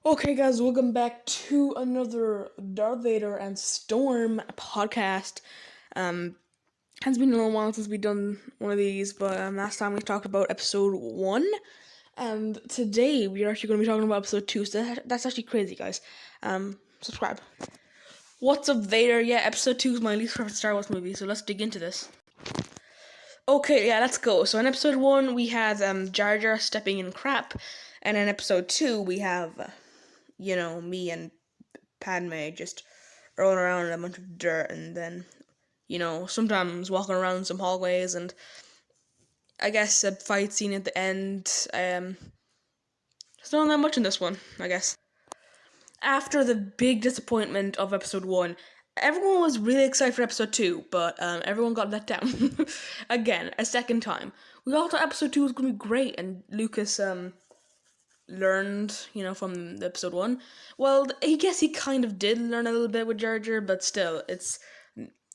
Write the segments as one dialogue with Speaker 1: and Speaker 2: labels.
Speaker 1: Okay, guys, welcome back to another Darth Vader and Storm podcast. Um, has been a little while since we've done one of these, but last time we talked about episode 1, and today we are actually going to be talking about episode 2, so that's actually crazy, guys. Subscribe. What's up, Vader? Yeah, episode 2 is my least favorite Star Wars movie, so let's dig into this. Okay, yeah, let's go. So in episode 1, we had Jar Jar stepping in crap, and in episode 2, we have, me and Padme just rolling around in a bunch of dirt, and then, sometimes walking around some hallways, and I guess a fight scene at the end. There's not that much in this one, I guess. After the big disappointment of episode 1, everyone was really excited for episode 2, but everyone got let down. Again, a second time. We all thought episode 2 was going to be great, and Lucas learned, from the episode 1. Well, I guess he kind of did learn a little bit with Jar Jar, but still, it's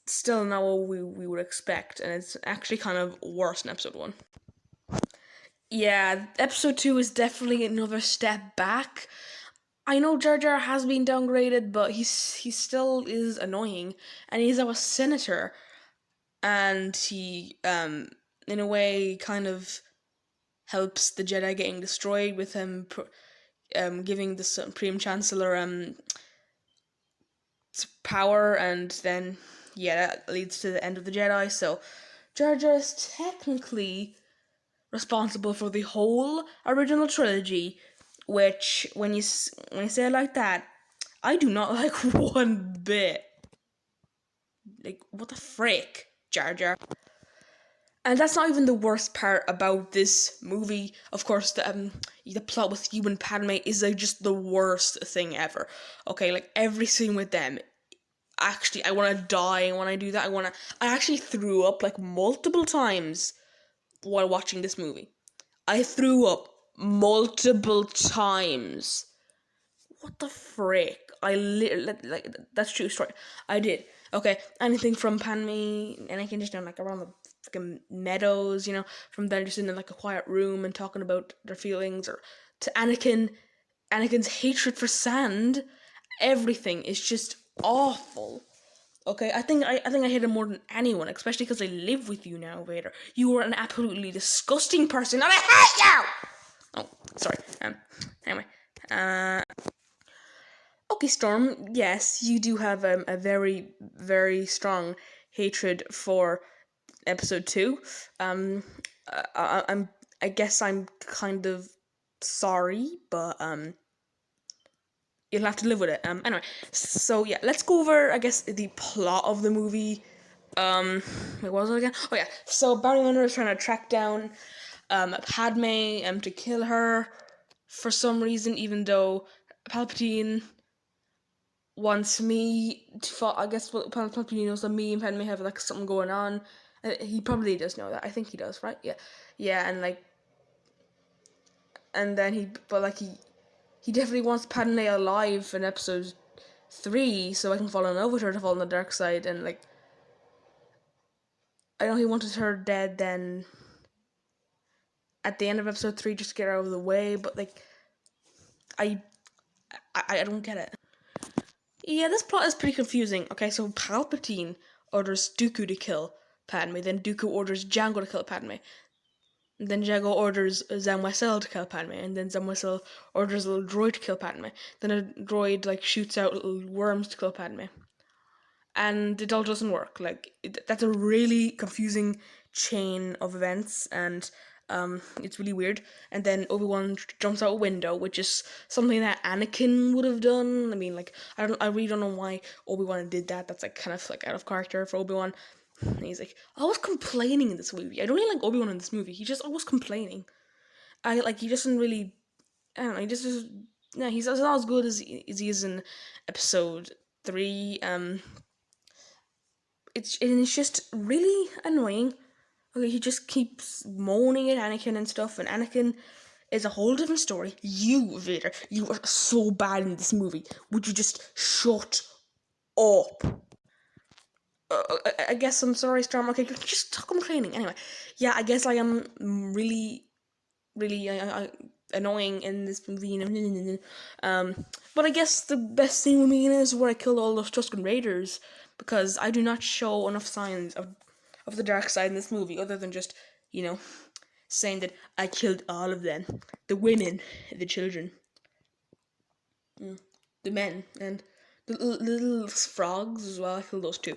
Speaker 1: still not what we would expect, and it's actually kind of worse than episode 1. Yeah, episode 2 is definitely another step back. I know Jar Jar has been downgraded, but he still is annoying, and he's our senator, and he, in a way, kind of helps the Jedi getting destroyed with him giving the Supreme Chancellor power, and then that leads to the end of the Jedi. So Jar Jar is technically responsible for the whole original trilogy, which when you say it like that, I do not like one bit. Like, what the frick, Jar Jar? And that's not even the worst part about this movie. Of course, the plot with you and Padme is like just the worst thing ever. Okay, like every scene with them. Actually, I want to die when I do that. I actually threw up like multiple times while watching this movie. I threw up multiple times. What the frick? I literally, like, that's true story. I did. Okay, anything from Padme, and I can just like around the fucking meadows, from them just in like a quiet room and talking about their feelings, or to Anakin's hatred for sand. Everything is just awful. Okay, I think I hate him more than anyone, especially because I live with you now, Vader. You are an absolutely disgusting person, and I hate you. Oh, sorry. Anyway. Okay, Storm. Yes, you do have a very, very strong hatred for episode 2. Um, I guess I'm kind of sorry, but you'll have to live with it. Anyway, so yeah, let's go over, I guess, the plot of the movie. What was it again? Oh yeah, so Bounty Hunter is trying to track down Padme to kill her for some reason, even though Palpatine wants me to fall. I guess what Palpatine knows that me and Padme have like something going on. He probably does know that. I think he does, right? Yeah, and then he definitely wants Padme alive in episode 3, so I can fall in love with her to fall on the dark side, and like I know he wanted her dead then at the end of episode 3 just to get her out of the way, but like I I don't get it. Yeah, this plot is pretty confusing. Okay, so Palpatine orders Dooku to kill Padme, then Dooku orders Jango to kill Padme. And then Jango orders Zamwasel to kill Padme, and then Zamwasel orders a little droid to kill Padme. Then a droid like shoots out little worms to kill Padme. And it all doesn't work. Like that's a really confusing chain of events, and it's really weird. And then Obi-Wan jumps out a window, which is something that Anakin would have done. I mean, like I really don't know why Obi-Wan did that. That's like kind of like out of character for Obi-Wan. And he's like always complaining in this movie. I don't really like Obi-Wan in this movie. He's just always complaining. He doesn't really. I don't know. He just is. No, he's not as good as he is in episode 3. It's just really annoying. Okay, he just keeps moaning at Anakin and stuff, and Anakin is a whole different story. You, Vader, you are so bad in this movie. Would you just shut up? I guess I'm sorry, Storm. Okay, just stop complaining. Anyway, yeah, I guess I am really, really. annoying in this movie. But I guess the best thing with me is where I killed all those Tusken Raiders, because I do not show enough signs of the dark side in this movie, other than just, you know, saying that I killed all of them, the women, the children, the men, and the little frogs as well. I killed those too.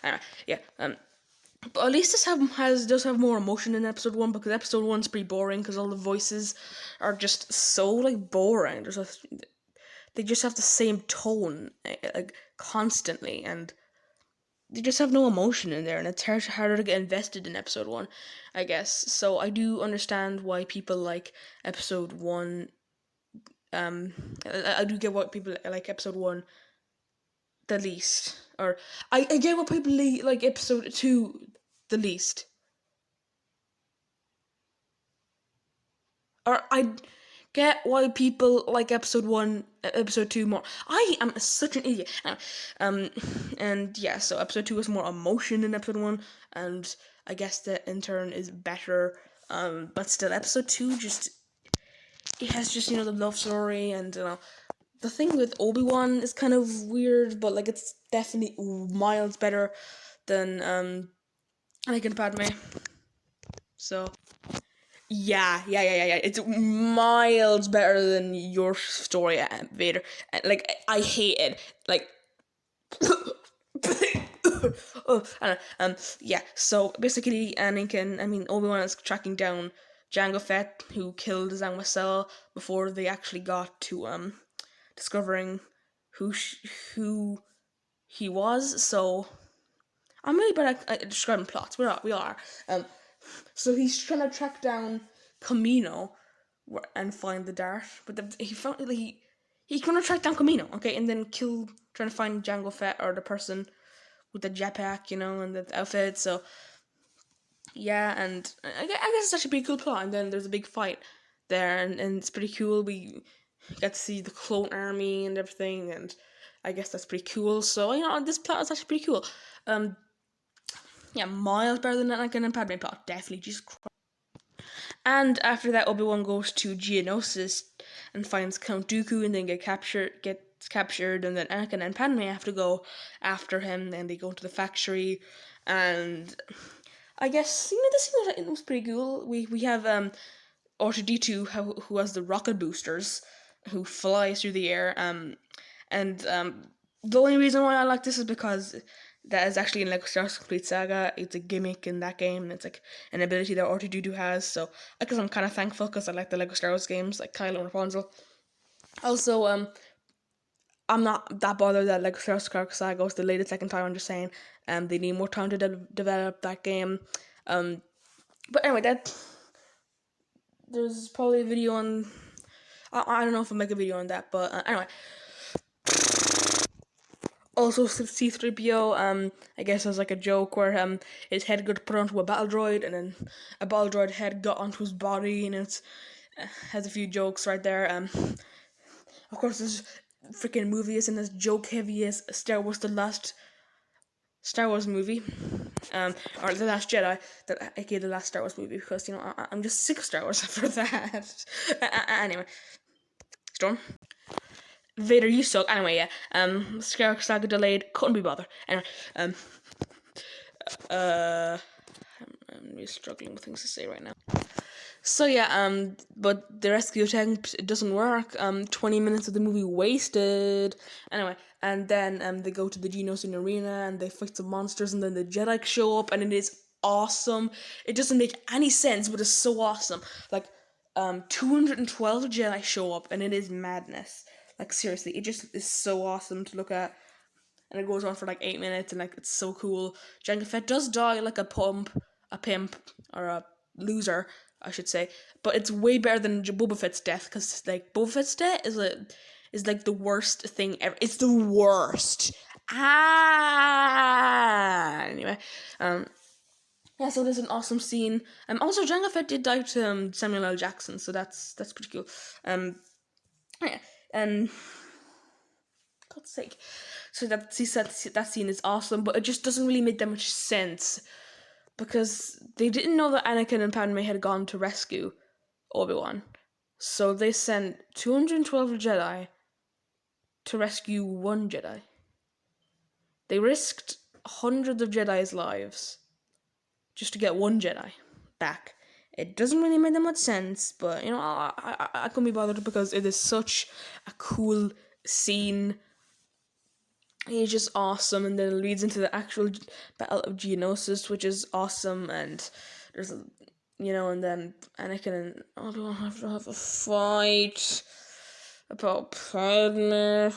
Speaker 1: Anyway, yeah. But at least does have more emotion in episode 1, because episode 1's pretty boring because all the voices are just so like boring. They just have the same tone like constantly, and they just have no emotion in there, and it's harder to get invested in episode 1, I guess. So I do understand why people like episode 1. I do get what people like episode 1 the least, or I get what people like episode 2 the least. Or I get why people like episode 2 more. I am such an idiot. And yeah, so episode 2 has more emotion than episode 1, and I guess that in turn is better. But still, episode 2 it has just, the love story, and the thing with Obi-Wan is kind of weird, but like it's definitely miles better than Anakin Padme. So yeah. It's miles better than your story, Vader. Like I hate it. Like, oh, I don't know. Yeah. So basically, Obi-Wan is tracking down Jango Fett, who killed Zhang Wei before they actually got to discovering who he was. So I'm really bad at describing plots. We are. So he's trying to track down Camino and find the Darth, but he found he's trying to track down Camino, okay, and then trying to find Jango Fett, or the person with the jetpack, and the outfit. So yeah, and I guess it's actually a pretty cool plot. And then there's a big fight there, and it's pretty cool. We get to see the clone army and everything, and I guess that's pretty cool. So this plot is actually pretty cool. Yeah, miles better than that Anakin and Padme plot, definitely. Jesus Christ. And after that, Obi-Wan goes to Geonosis and finds Count Dooku, and then gets captured, and then Anakin and Padme have to go after him, and they go to the factory, and I guess this scene was pretty cool. We have R2-D2 who has the rocket boosters, who flies through the air, and the only reason why I like this is because that is actually in Lego Star Wars Complete Saga. It's a gimmick in that game. It's like an ability that R2-D2 has. So I guess I'm kind of thankful, because I like the Lego Star Wars games, like Kylo and Rapunzel. Also, I'm not that bothered that Lego Star Wars Saga was delayed a second time. I'm just saying, they need more time to develop that game. But anyway, there's probably a video on. I don't know if I'll make a video on that, but anyway. Also, C-3PO, I guess there's like a joke where his head got put onto a battle droid, and then a battle droid head got onto his body, and it has a few jokes right there. Of course, this freaking movie isn't as joke heavy as Star Wars: The Last Star Wars movie, or The Last Jedi, aka the last Star Wars movie, because I'm just sick of Star Wars after that. Anyway, Storm. Vader, you suck. Anyway, yeah. Skywalker Saga delayed. Couldn't be bothered. Anyway, I'm really struggling with things to say right now. So yeah, but the rescue attempt, it doesn't work. 20 minutes of the movie wasted. Anyway, and then they go to the Geonosis arena and they fight some monsters, and then the Jedi show up, and it is awesome. It doesn't make any sense, but it's so awesome. Like, 212 Jedi show up, and it is madness. Like, seriously, it just is so awesome to look at. And it goes on for like 8 minutes, and like it's so cool. Jango Fett does die like a pimp, or a loser, I should say. But it's way better than Boba Fett's death, because like Boba Fett's death is like the worst thing ever. It's the worst. Anyway, yeah, so there's an awesome scene. Also Jango Fett did die to Samuel L. Jackson, so that's pretty cool. Yeah, and God's sake. So that scene is awesome, but it just doesn't really make that much sense, because they didn't know that Anakin and Padme had gone to rescue Obi-Wan. So they sent 212 Jedi to rescue one Jedi. They risked hundreds of Jedi's lives just to get one Jedi back. It doesn't really make that much sense, but I couldn't be bothered because it is such a cool scene. He's just awesome, and then it leads into the actual Battle of Geonosis, which is awesome, and there's and then Anakin and Obi-Wan have to have a fight about Padme.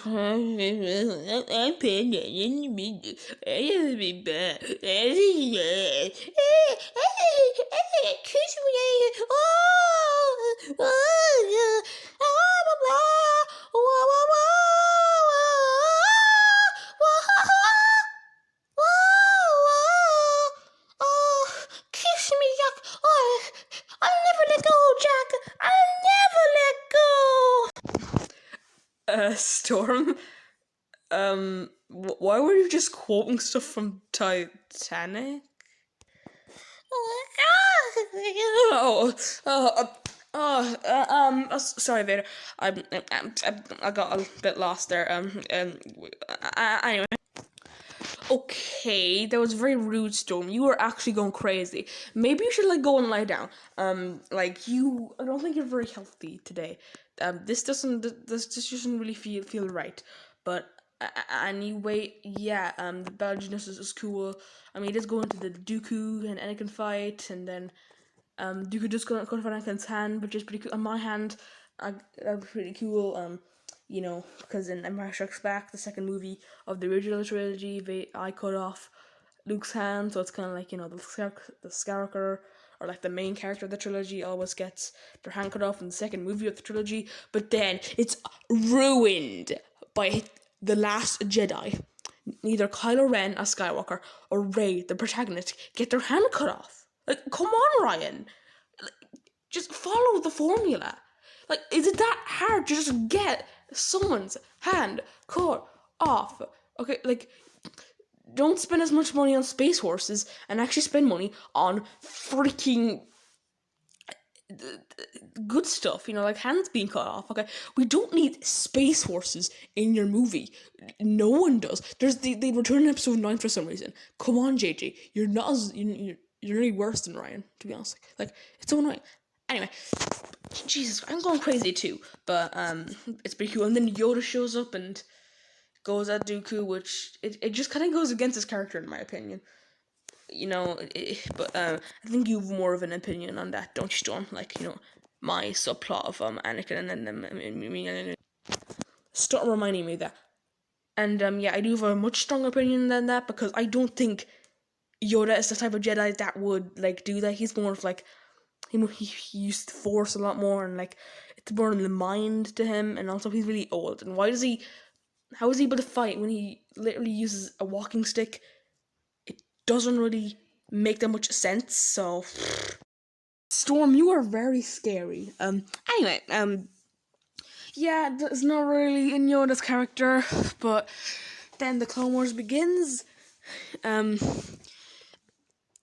Speaker 1: Kiss me, Jack. Oh, I'll never let go, Jack. I'll never let go. Storm. Why were you just quoting stuff from Titanic? Sorry, Vader. I got a bit lost there. Anyway. Okay, that was very rude, Storm. You were actually going crazy. Maybe you should go and lie down. I don't think you're very healthy today. This doesn't really feel right. But anyway, yeah. The Belgianness is cool. I mean, it is going to the Dooku and Anakin fight, and then Dooku just got fight Anakin's hand, which is pretty cool. On my hand, that was pretty cool. Because in Empire Strikes Back, the second movie of the original trilogy, I cut off Luke's hand, so it's kind of like, the Skywalker, or the main character of the trilogy always gets their hand cut off in the second movie of the trilogy, but then it's ruined by The Last Jedi. Neither Kylo Ren, a Skywalker, or Rey, the protagonist, get their hand cut off. Come on, Ryan. Just follow the formula. Is it that hard to just get someone's hand cut off? Okay, don't spend as much money on space horses and actually spend money on freaking good stuff, hands being cut off. Okay, we don't need space horses in your movie. No one does. They return in episode 9 for some reason. Come on, JJ, you're not as you're really worse than Ryan, to be honest. It's so annoying. Anyway, Jesus, I'm going crazy too, but it's pretty cool. And then Yoda shows up and goes at Dooku, which it just kind of goes against his character, in my opinion. But I think you have more of an opinion on that, don't you, Storm? My subplot of Anakin and then Stop reminding me of that. And I do have a much stronger opinion than that, because I don't think Yoda is the type of Jedi that would do that. He's more of he used the Force a lot more, and it's more in the mind to him, and also he's really old. And how is he able to fight when he literally uses a walking stick? It doesn't really make that much sense. So, Storm, you are very scary. Anyway, yeah, it's not really in Yoda's character, but then the Clone Wars begins.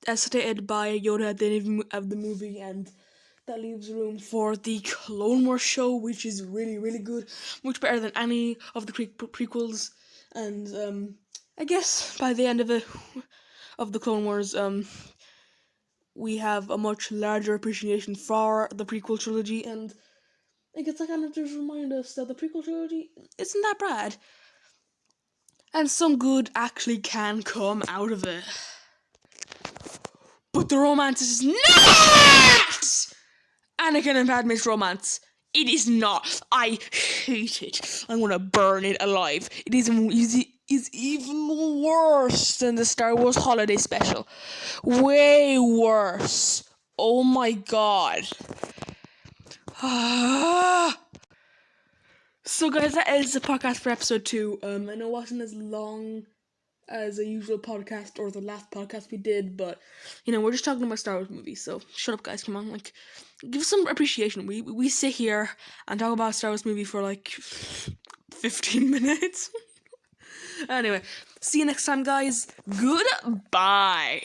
Speaker 1: As stated by Yoda at the end of the movie, and that leaves room for the Clone Wars show, which is really, really good, much better than any of the prequels. And I guess by the end of the Clone Wars, we have a much larger appreciation for the prequel trilogy, and I guess I kind of just remind us that the prequel trilogy isn't that bad, and some good actually can come out of it. But the romance is not Anakin and Padme's romance. It is not. I hate it. I'm gonna burn it alive. It is even worse than the Star Wars Holiday Special. Way worse. Oh my god. So guys, that is the podcast for episode 2. I know it wasn't as long as a usual podcast or the last podcast we did, but we're just talking about Star Wars movies, so shut up, guys. Come on, give us some appreciation. We sit here and talk about a Star Wars movie for 15 minutes. Anyway, see you next time, guys. Goodbye.